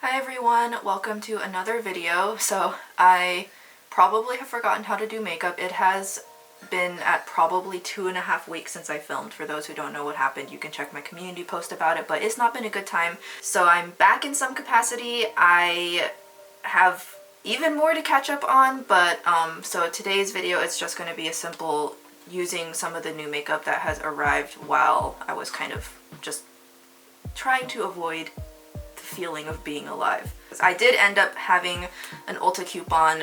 Hi everyone, welcome to another video. So I probably have forgotten how to do makeup. It has been at probably 2.5 weeks since I filmed. For those who don't know what happened, you can check my community post about it, but it's not been a good time. So I'm back in some capacity. I have even more to catch up on, but so today's video is just going to be a simple using some of the new makeup that has arrived while I was kind of just trying to avoid feeling of being alive. I did end up having an Ulta coupon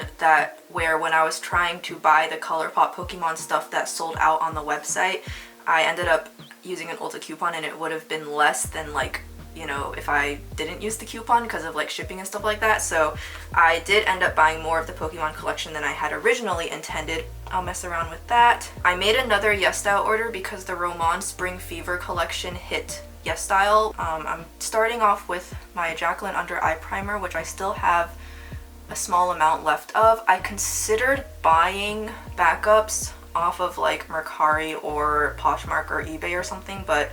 where when I was trying to buy the ColourPop Pokemon stuff that sold out on the website, I ended up using an Ulta coupon and it would have been less than, like, you know, if I didn't use the coupon because of like shipping and stuff like that. So I did end up buying more of the Pokemon collection than I had originally intended. I'll mess around with that. I made another YesStyle order because the Roman Spring Fever collection hit YesStyle. I'm starting off with my Jaclyn Under Eye Primer, which I still have a small amount left of. I considered buying backups off of like Mercari or Poshmark or eBay or something, but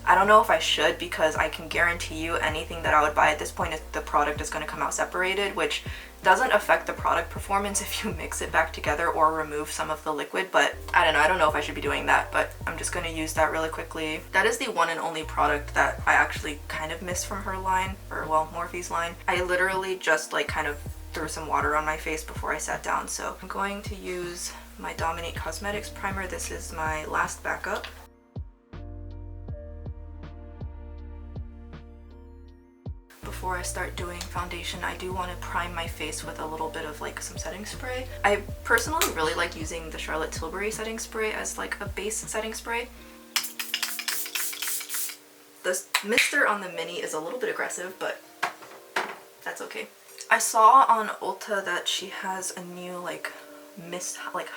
I don't know if I should, because I can guarantee you anything that I would buy at this point, the product is going to come out separated, which doesn't affect the product performance if you mix it back together or remove some of the liquid. But I don't know if I should be doing that, but I'm just going to use that really quickly. That is the one and only product that I actually kind of miss from her line, or well, Morphe's line. I literally just like kind of threw some water on my face before I sat down. So I'm going to use my Dominique Cosmetics primer. This is my last backup. Before I start doing foundation, I do want to prime my face with a little bit of like some setting spray. I personally really like using the Charlotte Tilbury setting spray as like a base setting spray. The mister on the mini is a little bit aggressive, but that's okay. I saw on Ulta that she has a new like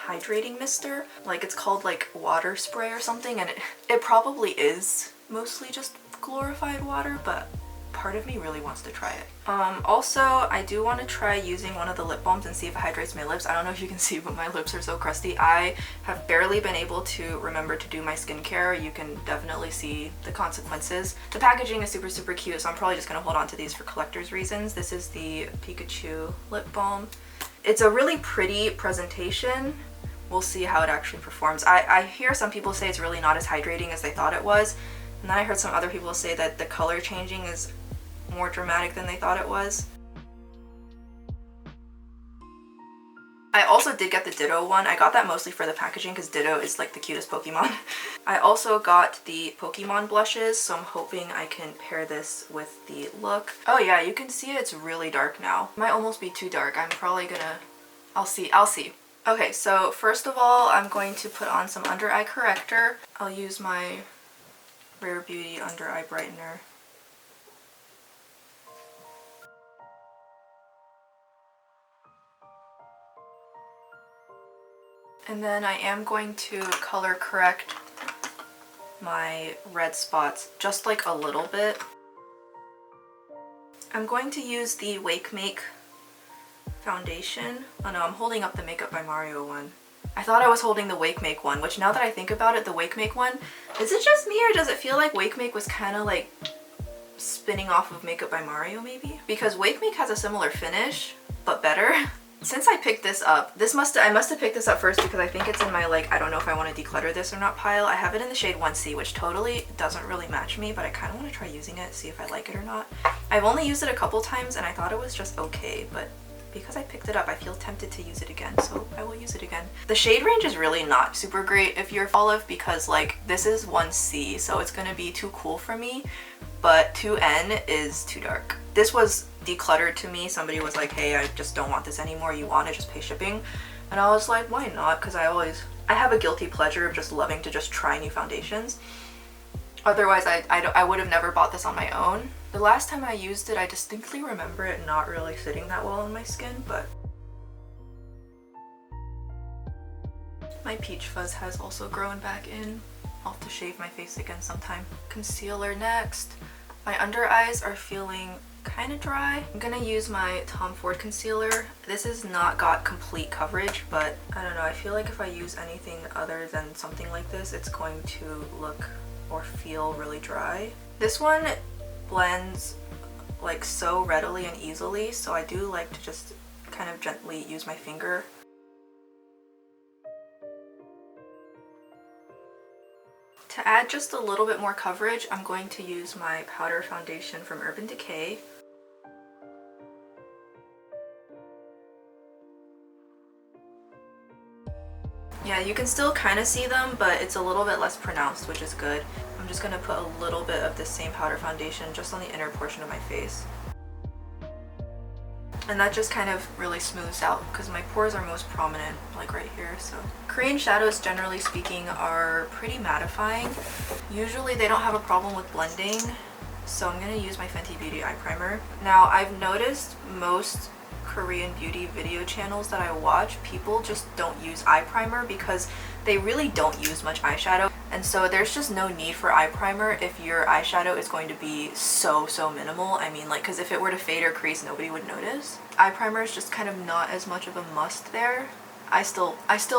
hydrating mister. Like it's called like water spray or something, and it probably is mostly just glorified water, but part of me really wants to try it. Also, I do want to try using one of the lip balms and see if it hydrates my lips. I don't know if you can see, but my lips are so crusty. I have barely been able to remember to do my skincare. You can definitely see the consequences. The packaging is super cute, so I'm probably just going to hold on to these for collector's reasons. This is the Pikachu lip balm. It's a really pretty presentation. We'll see how it actually performs. I hear some people say it's really not as hydrating as they thought it was, and then I heard some other people say that the color changing is more dramatic than they thought it was. I also did get the Ditto one. I got that mostly for the packaging because Ditto is like the cutest Pokemon. I also got the Pokemon blushes, so I'm hoping I can pair this with the look. Oh yeah, you can see it's really dark now. It might almost be too dark. I'm probably gonna... I'll see. Okay, so first of all, I'm going to put on some under eye corrector. I'll use my Rare Beauty Under Eye Brightener. And then I am going to color correct my red spots just like a little bit. I'm going to use the WAKEMAKE foundation. Oh no, I'm holding up the Makeup by Mario one. I thought I was holding the WAKEMAKE one, which now that I think about it, the WAKEMAKE one, is it just me or does it feel like WAKEMAKE was kind of like spinning off of Makeup by Mario maybe? Because WAKEMAKE has a similar finish, but better. Since I picked this up, I must have picked this up first because I think it's in my like, I don't know if I want to declutter this or not pile. I have it in the shade 1C, which totally doesn't really match me, but I kind of want to try using it, see if I like it or not. I've only used it a couple times and I thought it was just okay, but because I picked it up, I feel tempted to use it again, so I will use it again. The shade range is really not super great if you're olive because like this is 1C, so it's gonna be too cool for me, but 2N is too dark. This was decluttered to me. Somebody was like, hey, I just don't want this anymore. You want it, just pay shipping. And I was like, why not? Because I have a guilty pleasure of just loving to just try new foundations. Otherwise, I would have never bought this on my own. The last time I used it, I distinctly remember it not really sitting that well on my skin, but my peach fuzz has also grown back in. I'll have to shave my face again sometime. Concealer next. My under eyes are feeling kind of dry. I'm gonna use my Tom Ford concealer. This has not got complete coverage, but I don't know, I feel like if I use anything other than something like this, it's going to look or feel really dry. This one blends like so readily and easily, so I do like to just kind of gently use my finger. To add just a little bit more coverage, I'm going to use my powder foundation from Urban Decay. Yeah, you can still kind of see them, but it's a little bit less pronounced, which is good. I'm just going to put a little bit of this same powder foundation just on the inner portion of my face. And that just kind of really smooths out because my pores are most prominent, like right here. So Korean shadows, generally speaking, are pretty mattifying. Usually they don't have a problem with blending, so I'm going to use my Fenty Beauty eye primer. Now, I've noticed most Korean beauty video channels that I watch, people just don't use eye primer because they really don't use much eyeshadow, and so there's just no need for eye primer if your eyeshadow is going to be so minimal. I mean, like, because if it were to fade or crease, nobody would notice. Eye primer is just kind of not as much of a must there. I still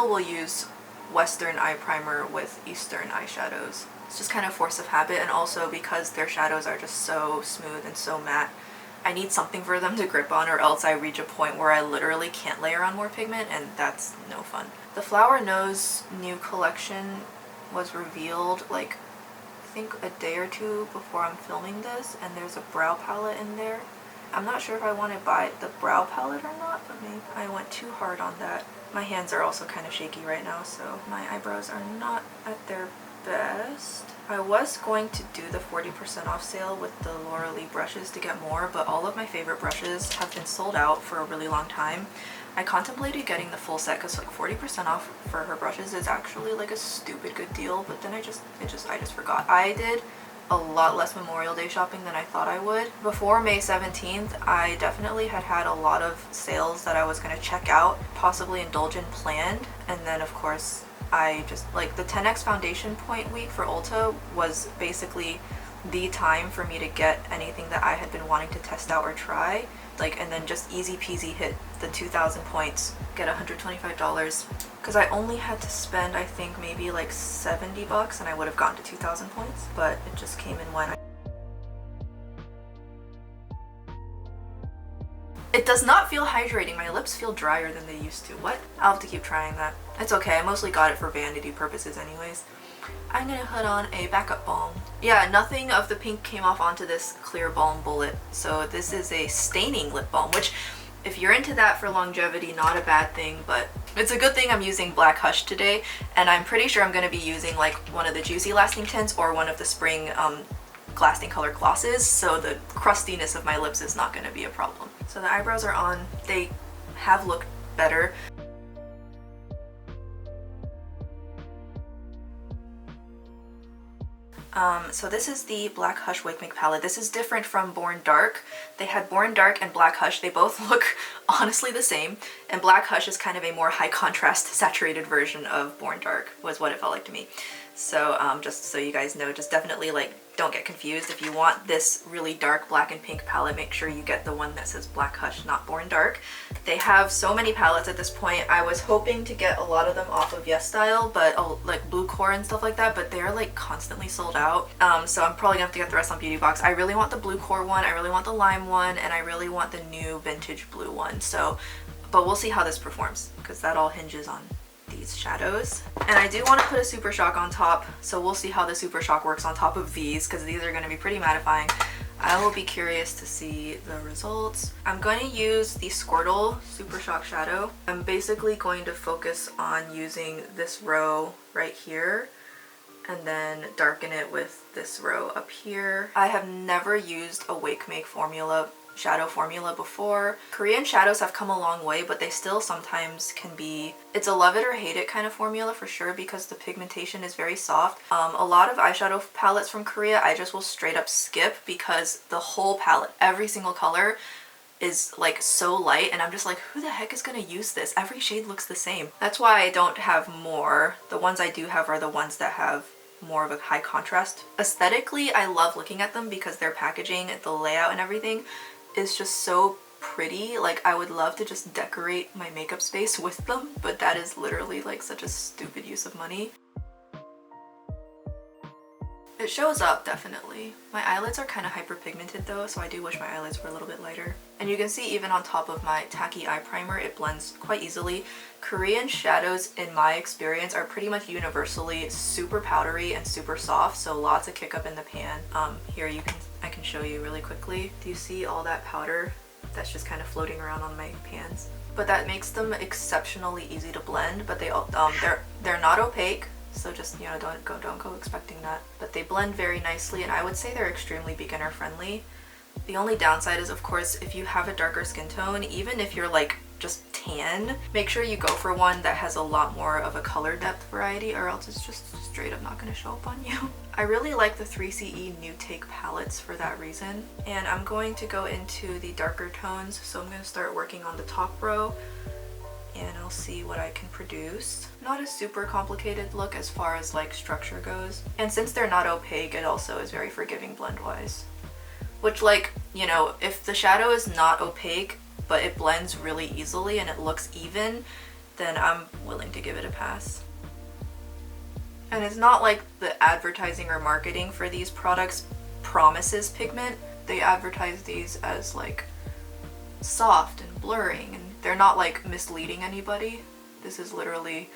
will use Western eye primer with Eastern eyeshadows. It's just kind of force of habit, and also because their shadows are just so smooth and so matte, I need something for them to grip on, or else I reach a point where I literally can't layer on more pigment, and that's no fun. The Flower Nose new collection was revealed like I think a day or two before I'm filming this, and there's a brow palette in there. I'm not sure if I want to buy the brow palette or not, but maybe I went too hard on that. My hands are also kind of shaky right now, so my eyebrows are not at their best. I was going to do the 40% off sale with the Laura Lee brushes to get more, but all of my favorite brushes have been sold out for a really long time. I contemplated getting the full set because like 40% off for her brushes is actually like a stupid good deal, but then I just forgot. I did a lot less Memorial Day shopping than I thought I would. Before May 17th, I definitely had a lot of sales that I was going to check out, possibly indulge in planned, and then of course I just like the 10x foundation point week for Ulta was basically the time for me to get anything that I had been wanting to test out or try, like, and then just easy peasy hit the 2,000 points, get $125, because I only had to spend I think maybe like $70 and I would have gotten to 2,000 points, but it just came and went. It does not feel hydrating. My lips feel drier than they used to. What? I'll have to keep trying that. It's okay, I mostly got it for vanity purposes anyways. I'm gonna put on a backup balm. Yeah, nothing of the pink came off onto this clear balm bullet. So this is a staining lip balm, which if you're into that for longevity, not a bad thing, but it's a good thing I'm using Black Hush today, and I'm pretty sure I'm gonna be using like one of the Juicy Lasting tints or one of the Spring Lasting Color glosses, so the crustiness of my lips is not gonna be a problem. So the eyebrows are on. They have looked better. So this is the Black Hush WAKEMAKE palette. This is different from Born Dark. They had Born Dark and Black Hush. They both look honestly the same, and Black Hush is kind of a more high contrast saturated version of Born Dark, was what it felt like to me. So just so you guys know, just definitely like don't get confused. If you want this really dark black and pink palette, make sure you get the one that says Black Hush, not Born Dark. They have so many palettes at this point. I was hoping to get a lot of them off of YesStyle, but like Blue Core and stuff like that, but they're like constantly sold out. So I'm probably gonna have to get the rest on Beauty Box. I really want the Blue Core one, I really want the Lime one, and I really want the new Vintage Blue one. So, but we'll see how this performs, because that all hinges on these shadows. And I do want to put a Super Shock on top, so we'll see how the Super Shock works on top of these, because these are going to be pretty mattifying. I will be curious to see the results. I'm going to use the Squirtle Super Shock shadow. I'm basically going to focus on using this row right here and then darken it with this row up here. I have never used a WAKEMAKE shadow formula before. Korean shadows have come a long way, but they still sometimes can be, it's a love it or hate it kind of formula for sure, because the pigmentation is very soft. A lot of eyeshadow palettes from Korea I just will straight up skip, because the whole palette, every single color is like so light, and I'm just like, who the heck is gonna use this? Every shade looks the same. That's why I don't have more. The ones I do have are the ones that have more of a high contrast. Aesthetically, I love looking at them because their packaging, the layout and everything is just so pretty. Like, I would love to just decorate my makeup space with them, but that is literally like such a stupid use of money. It shows up, definitely. My eyelids are kind of hyperpigmented though, so I do wish my eyelids were a little bit lighter. And you can see even on top of my tacky eye primer, it blends quite easily. Korean shadows, in my experience, are pretty much universally super powdery and super soft, so lots of kick up in the pan. Here I can show you really quickly. Do you see all that powder that's just kind of floating around on my pans? But that makes them exceptionally easy to blend, but they're not opaque. So just, you know, don't go expecting that. But they blend very nicely, and I would say they're extremely beginner friendly. The only downside is, of course, if you have a darker skin tone, even if you're like just tan, make sure you go for one that has a lot more of a color depth variety, or else it's just straight up not going to show up on you. I really like the 3CE New Take palettes for that reason. And I'm going to go into the darker tones, so I'm going to start working on the top row, and I'll see what I can produce. Not a super complicated look as far as like structure goes. And since they're not opaque, it also is very forgiving blend wise. Which, like, you know, if the shadow is not opaque, but it blends really easily and it looks even, then I'm willing to give it a pass. And it's not like the advertising or marketing for these products promises pigment. They advertise these as like soft and blurring, and they're not like misleading anybody. This is literally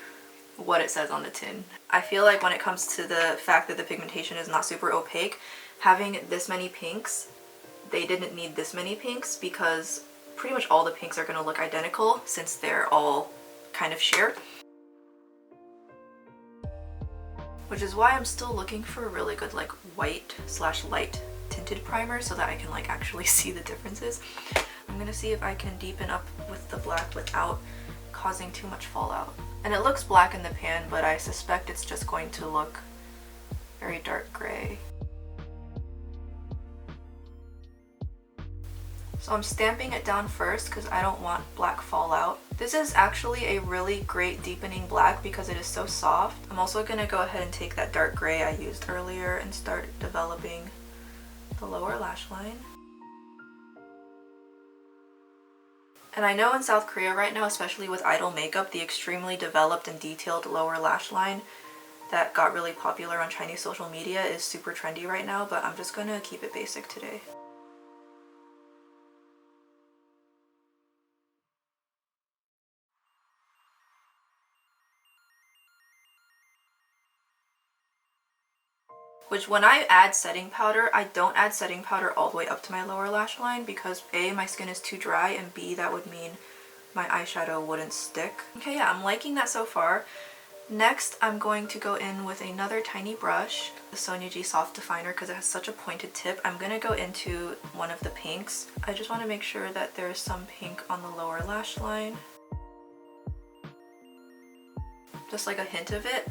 what it says on the tin. I feel like when it comes to the fact that the pigmentation is not super opaque, having this many pinks, they didn't need this many pinks because pretty much all the pinks are going to look identical since they're all kind of sheer. Which is why I'm still looking for a really good like white / light tinted primer so that I can like actually see the differences. I'm gonna see if I can deepen up with the black without causing too much fallout. And it looks black in the pan, but I suspect it's just going to look very dark gray. So I'm stamping it down first because I don't want black fallout. This is actually a really great deepening black because it is so soft. I'm also gonna go ahead and take that dark gray I used earlier and start developing the lower lash line. And I know in South Korea right now, especially with idol makeup, the extremely developed and detailed lower lash line that got really popular on Chinese social media is super trendy right now, but I'm just gonna keep it basic today. Which, when I add setting powder, I don't add setting powder all the way up to my lower lash line because A, my skin is too dry, and B, that would mean my eyeshadow wouldn't stick. Okay, yeah, I'm liking that so far. Next, I'm going to go in with another tiny brush, the Sonia G Soft Definer, because it has such a pointed tip. I'm going to go into one of the pinks. I just want to make sure that there's some pink on the lower lash line. Just like a hint of it.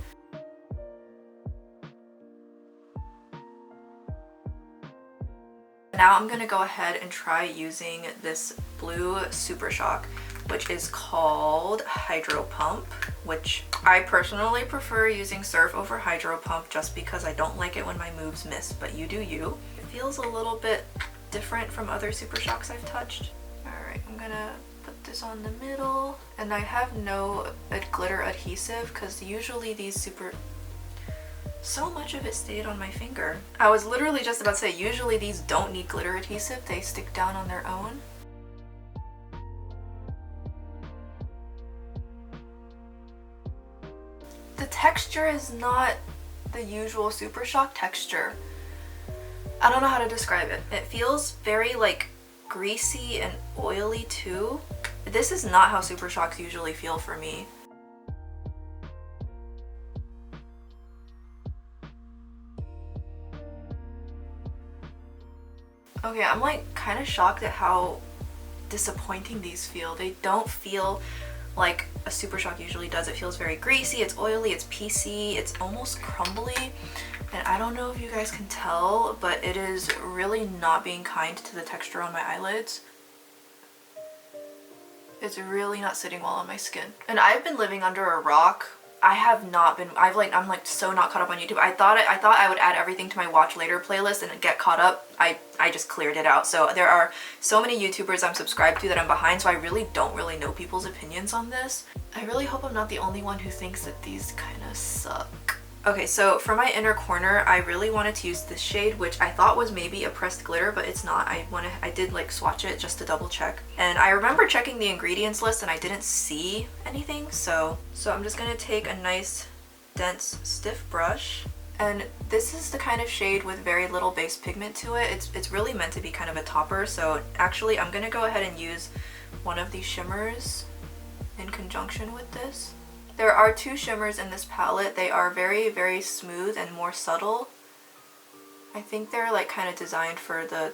Now I'm gonna go ahead and try using this blue Super Shock, which is called Hydro Pump, which I personally prefer using Surf over Hydro Pump just because I don't like it when my moves miss, but you do you. It feels a little bit different from other Super Shocks I've touched. Alright, I'm gonna put this on the middle, and I have no glitter adhesive because usually these so much of it stayed on my finger. I was literally just about to say, usually these don't need glitter adhesive, they stick down on their own. The texture is not the usual Super Shock texture. I don't know how to describe it. It feels very like greasy and oily too. This is not how Super Shocks usually feel for me. Okay, I'm like kind of shocked at how disappointing these feel. They don't feel like a Super Shock usually does. It feels very greasy, it's oily, it's piecey, it's almost crumbly. And I don't know if you guys can tell, but it is really not being kind to the texture on my eyelids. It's really not sitting well on my skin. And I've been living under a rock. I have not been, I'm like so not caught up on YouTube. I thought I would add everything to my watch later playlist and get caught up. I just cleared it out. So there are so many YouTubers I'm subscribed to that I'm behind, so I really don't really know people's opinions on this. I really hope I'm not the only one who thinks that these kind of suck. Okay, so for my inner corner, I really wanted to use this shade, which I thought was maybe a pressed glitter, but it's not. I did like swatch it just to double check. And I remember checking the ingredients list and I didn't see anything, so I'm just gonna take a nice, dense, stiff brush. And this is the kind of shade with very little base pigment to it. It's really meant to be kind of a topper, so actually I'm gonna go ahead and use one of these shimmers in conjunction with this. There are two shimmers in this palette. They are very, very smooth and more subtle. I think they're like kind of designed for the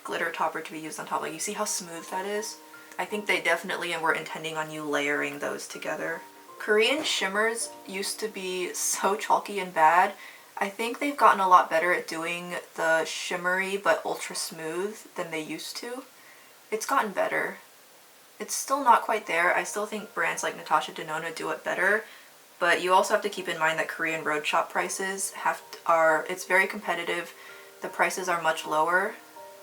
glitter topper to be used on top. Like, you see how smooth that is? I think they definitely were intending on you layering those together. Korean shimmers used to be so chalky and bad. I think they've gotten a lot better at doing the shimmery but ultra smooth than they used to. It's gotten better. It's still not quite there. I still think brands like NATASHA, DENONA do it better, but you also have to keep in mind that Korean road shop prices it's very competitive. The prices are much lower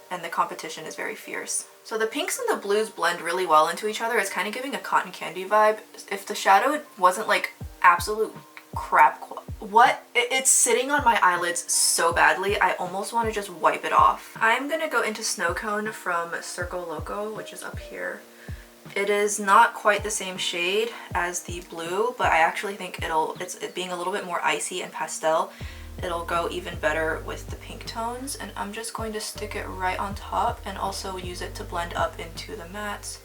and the competition is very fierce. So the pinks and the blues blend really well into each other. It's kind of giving a cotton candy vibe. If the shadow wasn't like absolute crap, it's sitting on my eyelids so badly, I almost want to just wipe it off. I'm gonna go into Snow Cone from Circo Loco, which is up here. It is not quite the same shade as the blue, but I actually think it being a little bit more icy and pastel, it'll go even better with the pink tones. And I'm just going to stick it right on top and also use it to blend up into the mattes.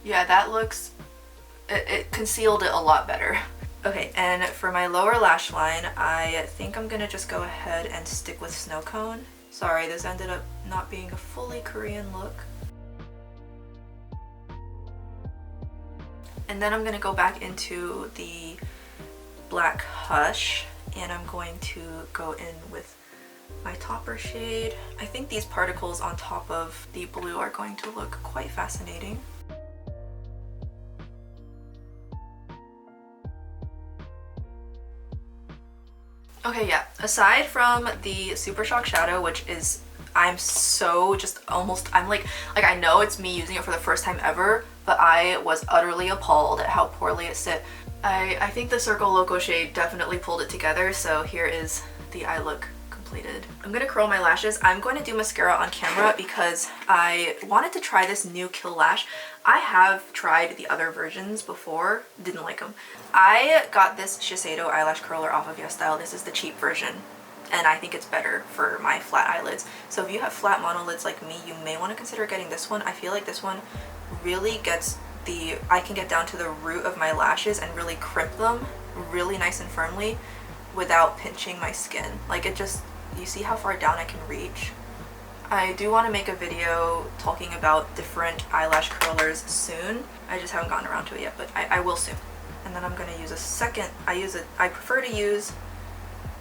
Yeah, that looks, it concealed it a lot better. Okay, and for my lower lash line, I think I'm gonna just go ahead and stick with Snow Cone. Sorry, this ended up not being a fully Korean look. And then I'm gonna go back into the Black Hush, and I'm going to go in with my topper shade. I think these particles on top of the blue are going to look quite fascinating. Okay, yeah, aside from the Super Shock Shadow, which is, I'm so just almost, I'm like I know it's me using it for the first time ever, but I was utterly appalled at how poorly it sit. I think the Circo Loco shade definitely pulled it together, so here is the eye look completed. I'm gonna curl my lashes. I'm going to do mascara on camera because I wanted to try this new Kill Lash. I have tried the other versions before, didn't like them. I got this Shiseido eyelash curler off of YesStyle. This is the cheap version, and I think it's better for my flat eyelids. So if you have flat monolids like me, you may want to consider getting this one. I feel like this one really gets I can get down to the root of my lashes and really crimp them really nice and firmly without pinching my skin. Like, it just, you see how far down I can reach? I do want to make a video talking about different eyelash curlers soon. I just haven't gotten around to it yet, but I will soon. And then I'm going to use a second, I prefer to use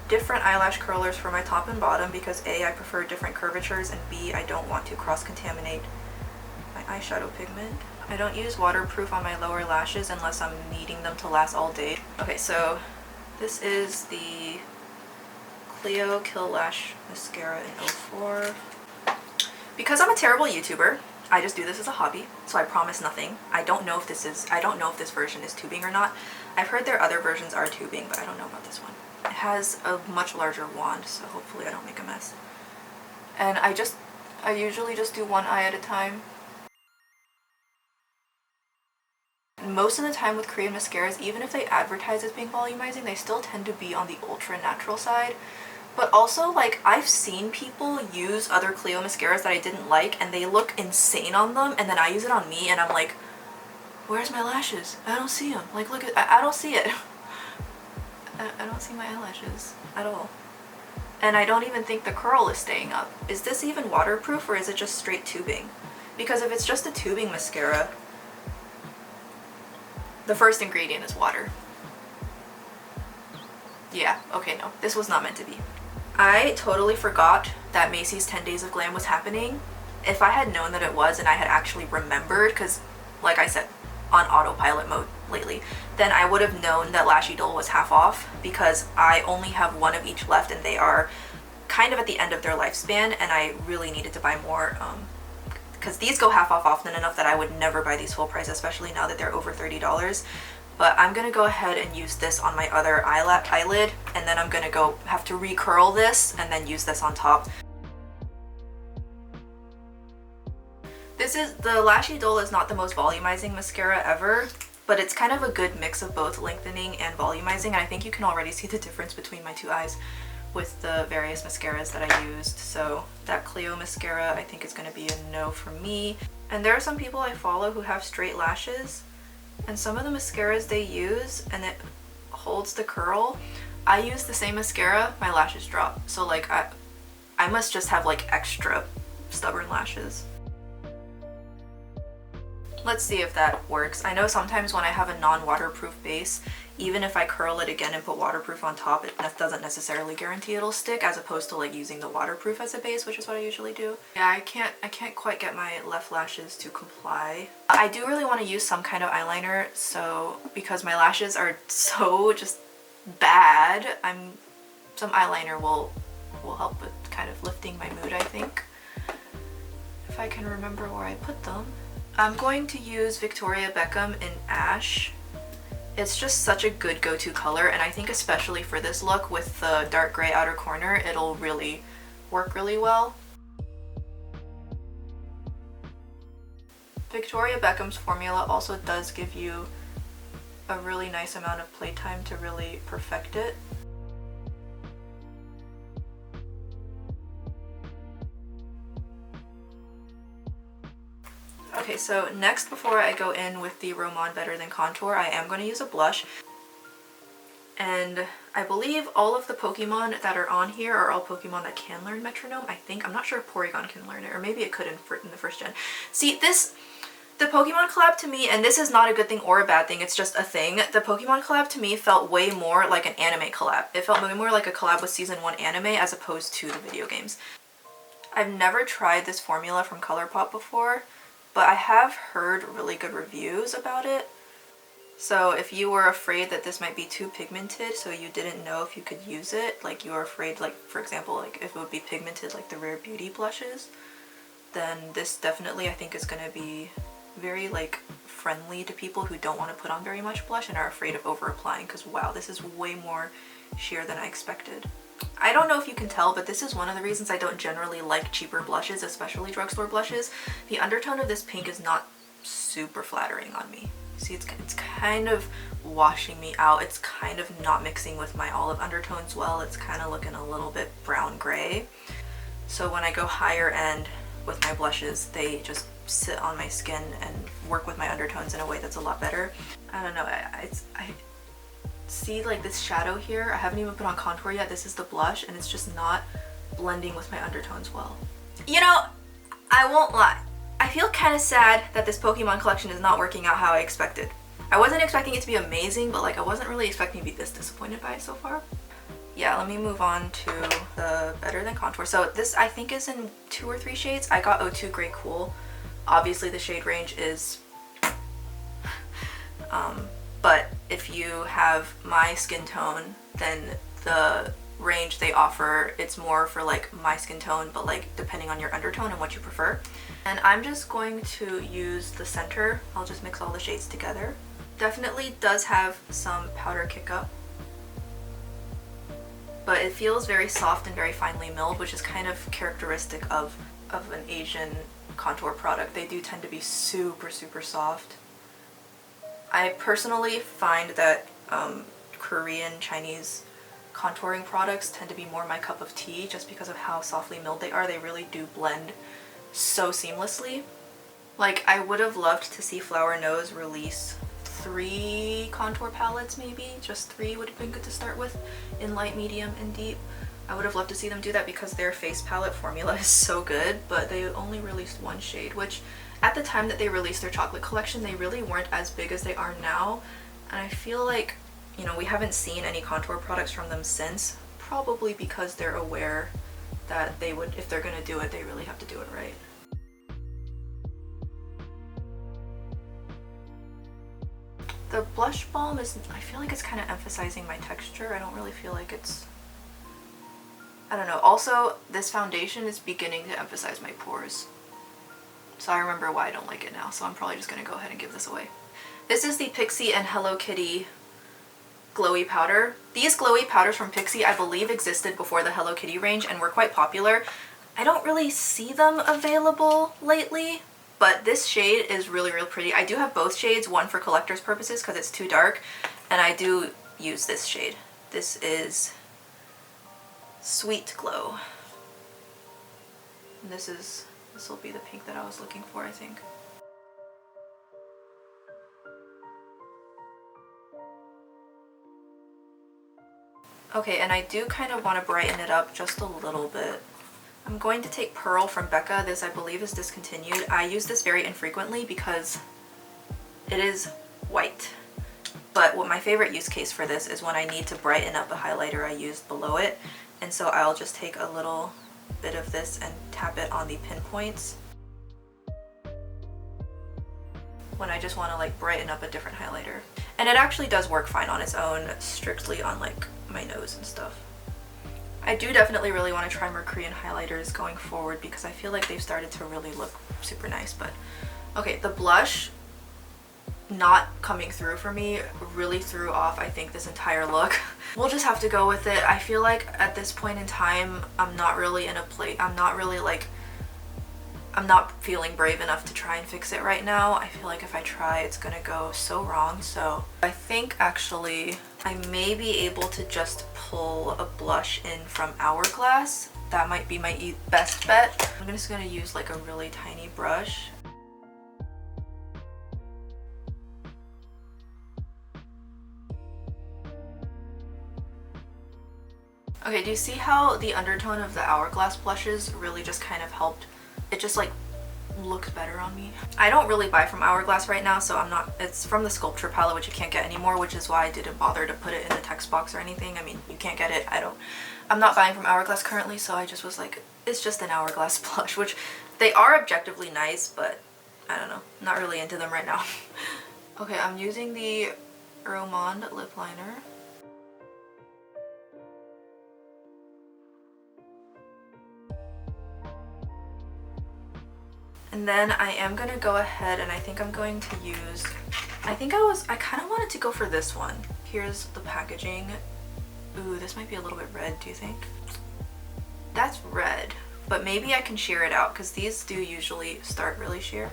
different eyelash curlers for my top and bottom because A, I prefer different curvatures, and B, I don't want to cross-contaminate my eyeshadow pigment. I don't use waterproof on my lower lashes unless I'm needing them to last all day. Okay, so this is the CLIO Kill Lash Mascara in 04. Because I'm a terrible YouTuber, I just do this as a hobby, so I promise nothing. I don't know if this version is tubing or not. I've heard their other versions are tubing, but I don't know about this one. It has a much larger wand, so hopefully I don't make a mess. And I usually just do one eye at a time. Most of the time with Korean mascaras, even if they advertise as being volumizing, they still tend to be on the ultra natural side. But also, like, I've seen people use other CLIO mascaras that I didn't like and they look insane on them, and then I use it on me and I'm like, where's my lashes? I don't see them. Like, look at, I don't see it. I don't see my eyelashes at all. And I don't even think the curl is staying up. Is this even waterproof or is it just straight tubing? Because if it's just a tubing mascara, the first ingredient is water. Yeah, okay, no, this was not meant to be. I totally forgot that Macy's 10 Days of Glam was happening. If I had known that it was and I had actually remembered, because like I said, on autopilot mode lately, then I would have known that Lash Idol was half off because I only have one of each left and they are kind of at the end of their lifespan and I really needed to buy more because these go half off often enough that I would never buy these full price, especially now that they're over $30. But I'm gonna go ahead and use this on my other eyelid, and then I'm gonna go have to recurl this and then use this on top. The Lash Idol is not the most volumizing mascara ever, but it's kind of a good mix of both lengthening and volumizing, and I think you can already see the difference between my two eyes with the various mascaras that I used. So that CLIO mascara I think is going to be a no for me. And there are some people I follow who have straight lashes, and some of the mascaras they use and it holds the curl. I use the same mascara, my lashes drop. So like I must just have like extra stubborn lashes. Let's see if that works. I know sometimes when I have a non-waterproof base, even if I curl it again and put waterproof on top, it doesn't necessarily guarantee it'll stick, as opposed to like using the waterproof as a base, which is what I usually do. Yeah, I can't quite get my left lashes to comply. I do really want to use some kind of eyeliner, so because my lashes are so just bad, some eyeliner will help with kind of lifting my mood, I think. If I can remember where I put them. I'm going to use Victoria Beckham in Ash. It's just such a good go-to color, and I think especially for this look with the dark gray outer corner, it'll really work really well. Victoria Beckham's formula also does give you a really nice amount of playtime to really perfect it. Okay, so next, before I go in with the Roman Better Than Contour, I am going to use a blush. And I believe all of the Pokemon that are on here are all Pokemon that can learn Metronome, I think. I'm not sure if Porygon can learn it, or maybe it could in the first gen. See, the Pokemon collab to me, and this is not a good thing or a bad thing, it's just a thing, the Pokemon collab to me felt way more like an anime collab. It felt way more like a collab with Season 1 anime as opposed to the video games. I've never tried this formula from ColourPop before, but I have heard really good reviews about it. So if you were afraid that this might be too pigmented, so you didn't know if you could use it, like you were afraid, like for example, like if it would be pigmented like the Rare Beauty blushes, then this definitely I think is going to be very like friendly to people who don't want to put on very much blush and are afraid of over applying, because wow, this is way more sheer than I expected. I don't know if you can tell, but this is one of the reasons I don't generally like cheaper blushes, especially drugstore blushes. The undertone of this pink is not super flattering on me. See, it's kind of washing me out. It's kind of not mixing with my olive undertones well. It's kind of looking a little bit brown gray. So when I go higher end with my blushes, they just sit on my skin and work with my undertones in a way that's a lot better. I don't know, I see like this shadow here, I haven't even put on contour yet, this is the blush, and it's just not blending with my undertones well. You know, I won't lie, I feel kind of sad that this Pokemon collection is not working out how I expected. I wasn't expecting it to be amazing, but like I wasn't really expecting to be this disappointed by it so far. Yeah, let me move on to the Better Than Contour. So this I think is in 2 or 3 shades. I got 02 Grey Cool. Obviously the shade range is but if you have my skin tone, then the range they offer, it's more for like my skin tone, but like depending on your undertone and what you prefer. And I'm just going to use the center. I'll just mix all the shades together. Definitely does have some powder kick up, but it feels very soft and very finely milled, which is kind of characteristic of an Asian contour product. They do tend to be super soft. I personally find that Korean, Chinese contouring products tend to be more my cup of tea just because of how softly milled they are. They really do blend so seamlessly. Like, I would have loved to see Flower Nose release 3 contour palettes maybe. Just 3 would have been good to start with, in light, medium, and deep. I would have loved to see them do that because their face palette formula is so good, but they only released 1 shade, which at the time that they released their chocolate collection, they really weren't as big as they are now. And I feel like, you know, we haven't seen any contour products from them since, probably because they're aware that they would, if they're gonna do it, they really have to do it right. The blush balm is, I feel like it's kind of emphasizing my texture. I don't really feel like it's, I don't know. Also, this foundation is beginning to emphasize my pores. So I remember why I don't like it now, so I'm probably just gonna go ahead and give this away. This is the PIXI and Hello Kitty glowy powder. These glowy powders from PIXI I believe existed before the Hello Kitty range and were quite popular. I don't really see them available lately, but this shade is really pretty. I do have both shades, one for collector's purposes because it's too dark, and I do use this shade. This is Sweet Glow. And this will be the pink that I was looking for, I think. Okay, and I do kind of want to brighten it up just a little bit. I'm going to take Pearl from Becca. This I believe is discontinued. I use this very infrequently because it is white. But what my favorite use case for this is when I need to brighten up the highlighter I used below it. And so I'll just take a little bit of this and tap it on the pinpoints when I just want to like brighten up a different highlighter. And it actually does work fine on its own, strictly on like my nose and stuff. I do definitely really want to try more Korean highlighters going forward because I feel like they've started to really look super nice. But okay, the blush not coming through for me really threw off I think this entire look. We'll just have to go with it. I feel like at this point in time I'm not really in a place, I'm not feeling brave enough to try and fix it right now. I feel like if I try it's gonna go so wrong. So I think actually I may be able to just pull a blush in from Hourglass. That might be my best bet. I'm just gonna use like a really tiny brush. Okay, do you see how the undertone of the Hourglass blushes really just kind of helped? It just like looks better on me. I don't really buy from Hourglass right now, so it's from the Sculpture palette, which you can't get anymore, which is why I didn't bother to put it in the text box or anything. I mean, you can't get it. I'm not buying from Hourglass currently, so I just was like, it's just an Hourglass blush, which they are objectively nice, but I don't know, not really into them right now. Okay, I'm using the Romand lip liner. And then I am gonna go ahead and I think I'm going to use, I kind of wanted to go for this one. Here's the packaging. Ooh, this might be a little bit red, do you think? That's red, but maybe I can sheer it out because these do usually start really sheer.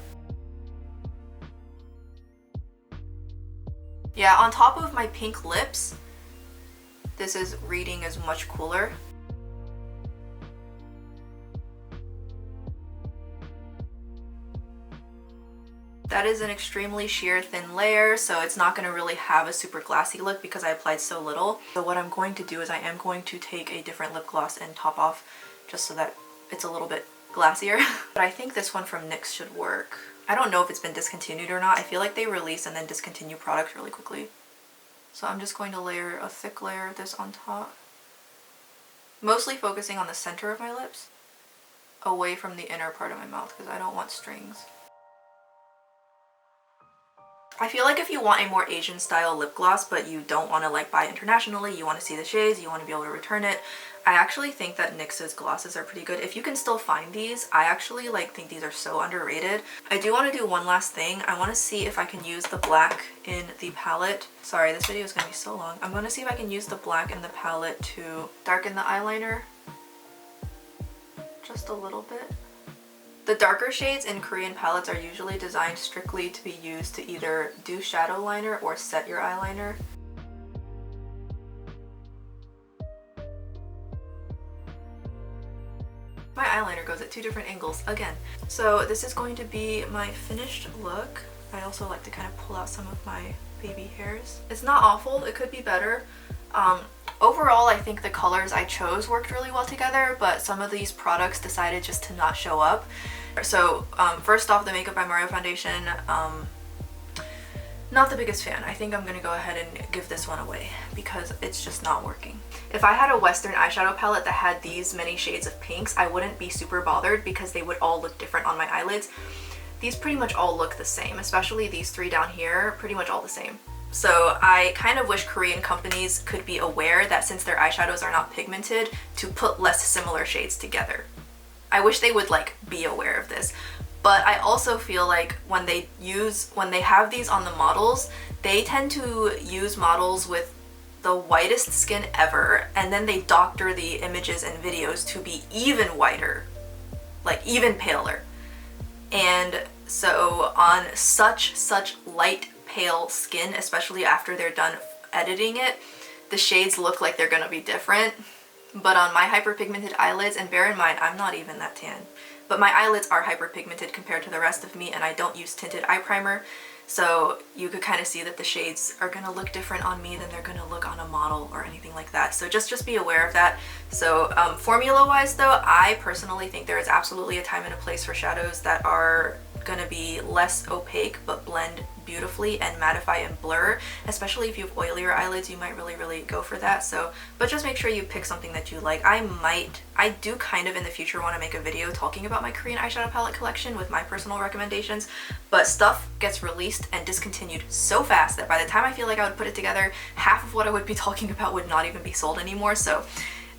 Yeah, on top of my pink lips, this is reading as much cooler. That is an extremely sheer thin layer, so it's not going to really have a super glassy look because I applied so little. So what I'm going to do is I am going to take a different lip gloss and top off just so that it's a little bit glassier. But I think this one from NYX should work. I don't know if it's been discontinued or not. I feel like they release and then discontinue products really quickly. So I'm just going to layer a thick layer of this on top. Mostly focusing on the center of my lips, away from the inner part of my mouth because I don't want strings. I feel like if you want a more Asian style lip gloss but you don't want to like buy internationally, you want to see the shades, you want to be able to return it, I actually think that NYX's glosses are pretty good. If you can still find these, I actually think these are so underrated. I do want to do one last thing. I want to see if I can use the black in the palette. Sorry, this video is going to be so long. I'm going to see if I can use the black in the palette to darken the eyeliner just a little bit. The darker shades in Korean palettes are usually designed strictly to be used to either do shadow liner or set your eyeliner. My eyeliner goes at two different angles again. So this is going to be my finished look. I also like to kind of pull out some of my baby hairs. It's not awful, it could be better. Overall, I think the colors I chose worked really well together, but some of these products decided just to not show up. So first off, the Makeup by Mario foundation, not the biggest fan. I think I'm gonna go ahead and give this one away because it's just not working. If I had a Western eyeshadow palette that had these many shades of pinks, I wouldn't be super bothered because they would all look different on my eyelids. These pretty much all look the same, especially these three down here, pretty much all the same. So I kind of wish Korean companies could be aware that since their eyeshadows are not pigmented, to put less similar shades together. I wish they would be aware of this. But I also feel like when they have these on the models, they tend to use models with the whitest skin ever, and then they doctor the images and videos to be even whiter, like even paler. And so on such light pale skin, especially after they're done editing it, the shades look like they're gonna be different. But on my hyperpigmented eyelids, and bear in mind I'm not even that tan, but my eyelids are hyperpigmented compared to the rest of me, and I don't use tinted eye primer, so you could kind of see that the shades are gonna look different on me than they're gonna look on a model or anything like that. So just be aware of that. So formula wise though, I personally think there is absolutely a time and a place for shadows that are gonna be less opaque but blend beautifully and mattify and blur. Especially if you have oilier eyelids, you might really go for that. So, but just make sure you pick something that you like. I do kind of in the future want to make a video talking about my Korean eyeshadow palette collection with my personal recommendations, but stuff gets released and discontinued so fast that by the time I feel like I would put it together, half of what I would be talking about would not even be sold anymore. So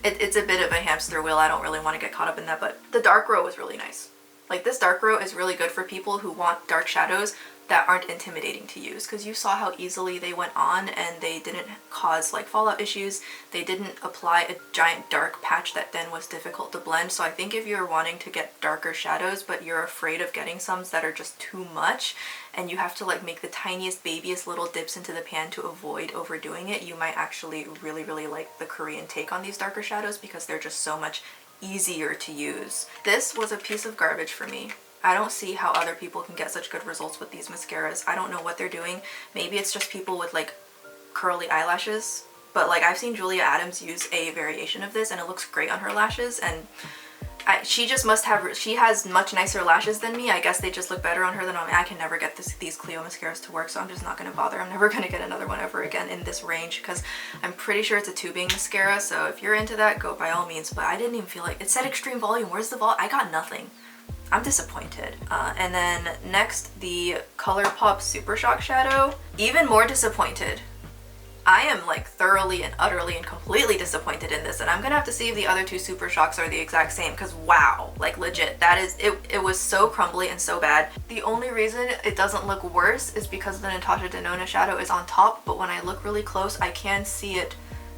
it's a bit of a hamster wheel. I don't really want to get caught up in that, but the dark row was really nice. Like, this dark row is really good for people who want dark shadows that aren't intimidating to use, because you saw how easily they went on and they didn't cause like fallout issues. They didn't apply a giant dark patch that then was difficult to blend. So I think if you're wanting to get darker shadows but you're afraid of getting some that are just too much and you have to like make the tiniest babiest little dips into the pan to avoid overdoing it, you might actually really like the Korean take on these darker shadows because they're just so much easier to use. This was a piece of garbage for me. I don't see how other people can get such good results with these mascaras. I don't know what they're doing. Maybe it's just people with like curly eyelashes, but like I've seen Julia Adams use a variation of this and it looks great on her lashes, and she just must have, she has much nicer lashes than me. I guess they just look better on her than on me. I can never get these CLIO mascaras to work, so I'm just not going to bother. I'm never going to get another one ever again in this range because I'm pretty sure it's a tubing mascara, so if you're into that, go by all means. But I didn't even feel like, it said extreme volume. Where's the vol? I got nothing. I'm disappointed. And then next, the ColourPop Super Shock Shadow. Even more disappointed. I am like thoroughly and utterly and completely disappointed in this, and I'm gonna have to see if the other two Super Shocks are the exact same, because wow, like legit, that is, it was so crumbly and so bad. The only reason it doesn't look worse is because the NATASHA DENONA shadow is on top, but when I look really close, I can see it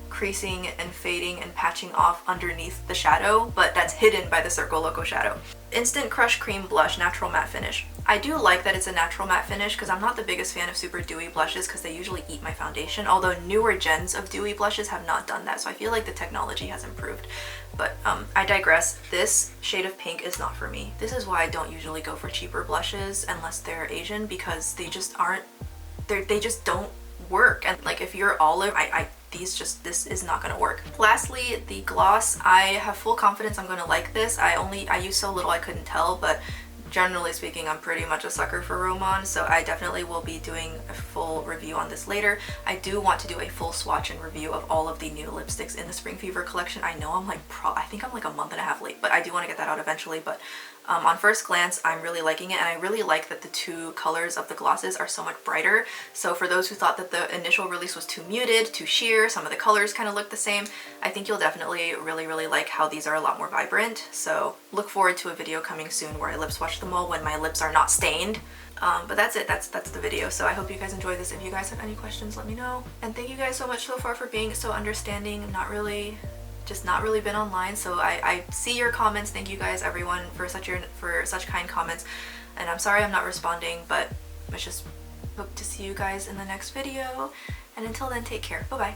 creasing and fading and patching off underneath the shadow, but that's hidden by the Circo Loco shadow. Instant Crush Cream Blush, Natural Matte Finish. I do like that it's a natural matte finish because I'm not the biggest fan of super dewy blushes because they usually eat my foundation, although newer gens of dewy blushes have not done that, so I feel like the technology has improved. But I digress. This shade of pink is not for me. This is why I don't usually go for cheaper blushes unless they're Asian, because they just aren't, they just don't work. And like if you're olive, this is not gonna work. Lastly, the gloss. I have full confidence I'm gonna like this. I use so little I couldn't tell, but generally speaking, I'm pretty much a sucker for Roman, so I definitely will be doing a full review on this later. I do want to do a full swatch and review of all of the new lipsticks in the Spring Fever collection. I know I'm like, I think I'm like a month and a half late, but I do want to get that out eventually. But on first glance, I'm really liking it, and I really like that the two colors of the glosses are so much brighter. So for those who thought that the initial release was too muted, too sheer, some of the colors kind of look the same, I think you'll definitely really like how these are a lot more vibrant. So look forward to a video coming soon where I lip swatch them all when my lips are not stained. But that's it. That's the video. So I hope you guys enjoyed this. If you guys have any questions, let me know. And thank you guys so much so far for being so understanding. Not really been online, so I see your comments. Thank you guys, everyone, for such kind comments. And I'm sorry I'm not responding, but I just hope to see you guys in the next video. And until then, take care. Bye bye.